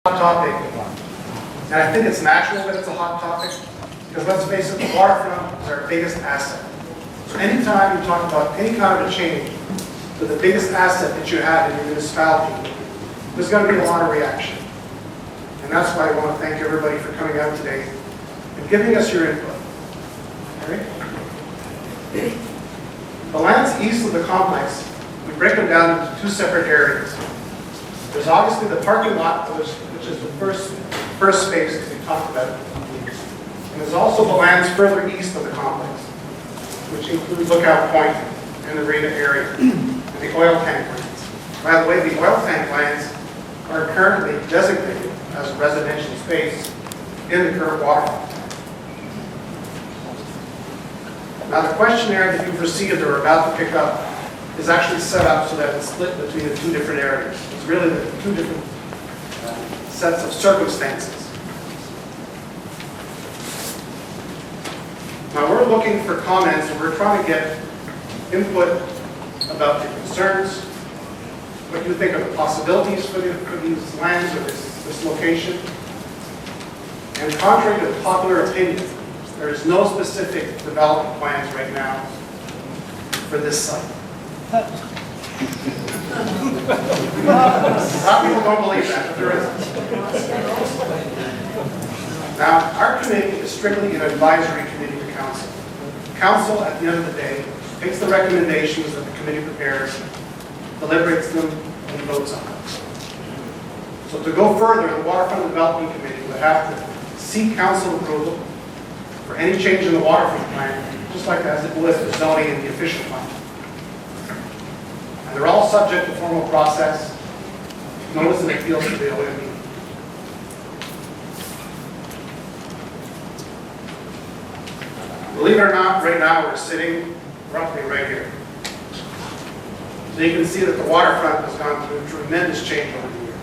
hot topic, and I think it's natural that it's a hot topic, because let's face it, the waterfront is our biggest asset. So anytime you talk about any kind of a change to the biggest asset that you have in your municipality, there's going to be a lot of reaction. And that's why I want to thank everybody for coming out today and giving us your input. Okay? The lands east of the complex, we break them down into two separate areas. There's obviously the parking lot, which is the first space that we talked about. And there's also the lands further east of the complex, which include Lookout Point and the Marina area, and the oil tank lands. By the way, the oil tank lands are currently designated as residential space in the current waterfront. Now the questionnaire that you've received or are about to pick up is actually set up so that it's split between the two different areas. It's really the two different sets of circumstances. Now we're looking for comments and we're trying to get input about the concerns, what you think of the possibilities for these lands or this location. And contrary to popular opinion, there is no specific development plans right now for this site. A lot of people don't believe that, but there isn't. Now, our committee is strictly an advisory committee to council. Council, at the end of the day, takes the recommendations that the committee prepares, deliberates them, and votes on them. So to go further, the Waterfront Development Committee would have to seek council approval for any change in the waterfront plan, just like as it was the zoning and the official plan. And they're all subject to formal process, notice and appeals to the OMB. Believe it or not, right now we're sitting roughly right here. So you can see that the waterfront has gone through tremendous change over the years.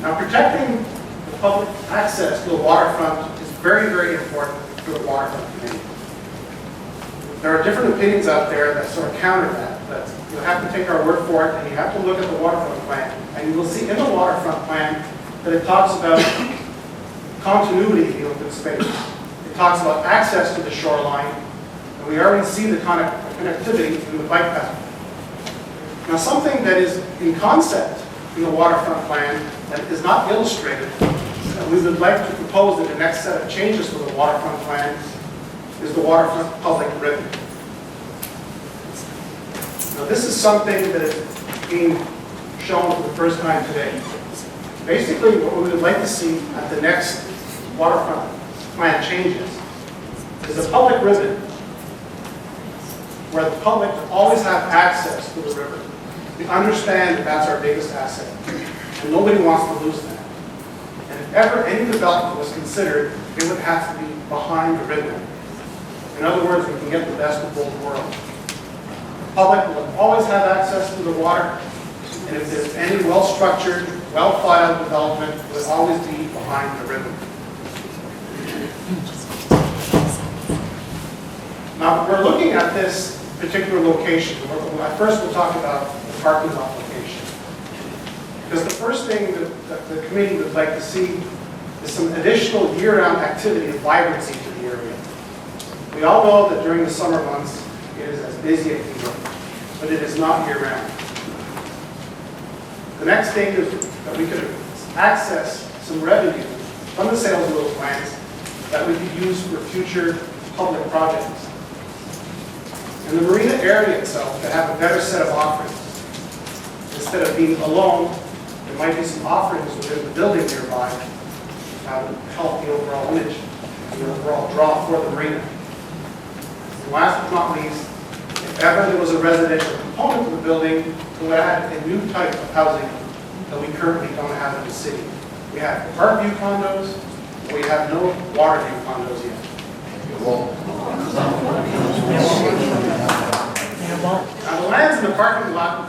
Now protecting the public access to the waterfront is very, very important for the waterfront community. There are different opinions out there that sort of counter that, but you have to take our word for it, and you have to look at the waterfront plan. And you will see in the waterfront plan that it talks about continuity of the open space. It talks about access to the shoreline, and we already see the connectivity through the bike path. Now something that is in concept in the waterfront plan that is not illustrated, that we would like to propose in the next set of changes for the waterfront plan, is the waterfront public ribbon. Now this is something that is being shown for the first time today. Basically what we would like to see at the next waterfront plan changes is a public ribbon where the public will always have access to the river. We understand that that's our biggest asset, and nobody wants to lose that. And if ever any development was considered, it would have to be behind the ribbon. In other words, we can get the best of both worlds. The public will always have access to the water, and if there's any well-structured, well-thought-out development, it will always be behind the ribbon. Now, we're looking at this particular location. First, we'll talk about the parking lot location. Because the first thing that the committee would like to see is some additional year-round activity and vibrancy to the area. We all know that during the summer months, it is as busy as it can be, but it is not year-round. The next thing is that we could access some revenue from the sales of those lands that we could use for future public projects. And the marina area itself could have a better set of offerings. Instead of being alone, there might be some offerings within the building nearby that would help the overall image and the overall draw for the marina. And last but not least, if ever there was a residential component to the building, we would add a new type of housing that we currently don't have in the city. We have park view condos, but we have no water view condos yet. Now the lands in the parking lot,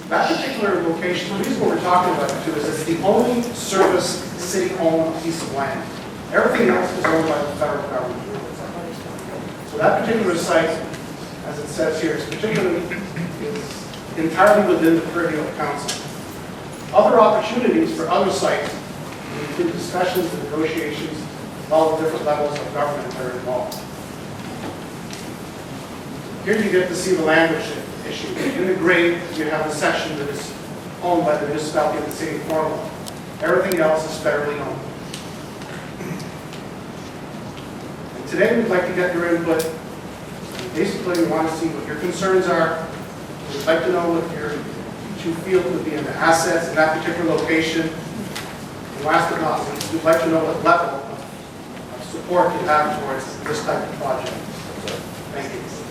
that particular location, the reason we're talking about it too is it's the only service city-owned piece of land. Everything else is owned by the federal government. So that particular site, as it says here, is entirely within the purview of council. Other opportunities for other sites include discussions and negotiations with all the different levels of government that are involved. Here you get to see the language issue. In the grade, you have a section that is owned by the municipality of the city of Cornwall. Everything else is federally owned. And today we'd like to get your input. Basically, we want to see what your concerns are. We'd like to know what you feel would be in the assets in that particular location. And last but not least, we'd like to know what level of support you have towards this type of project. Thank you.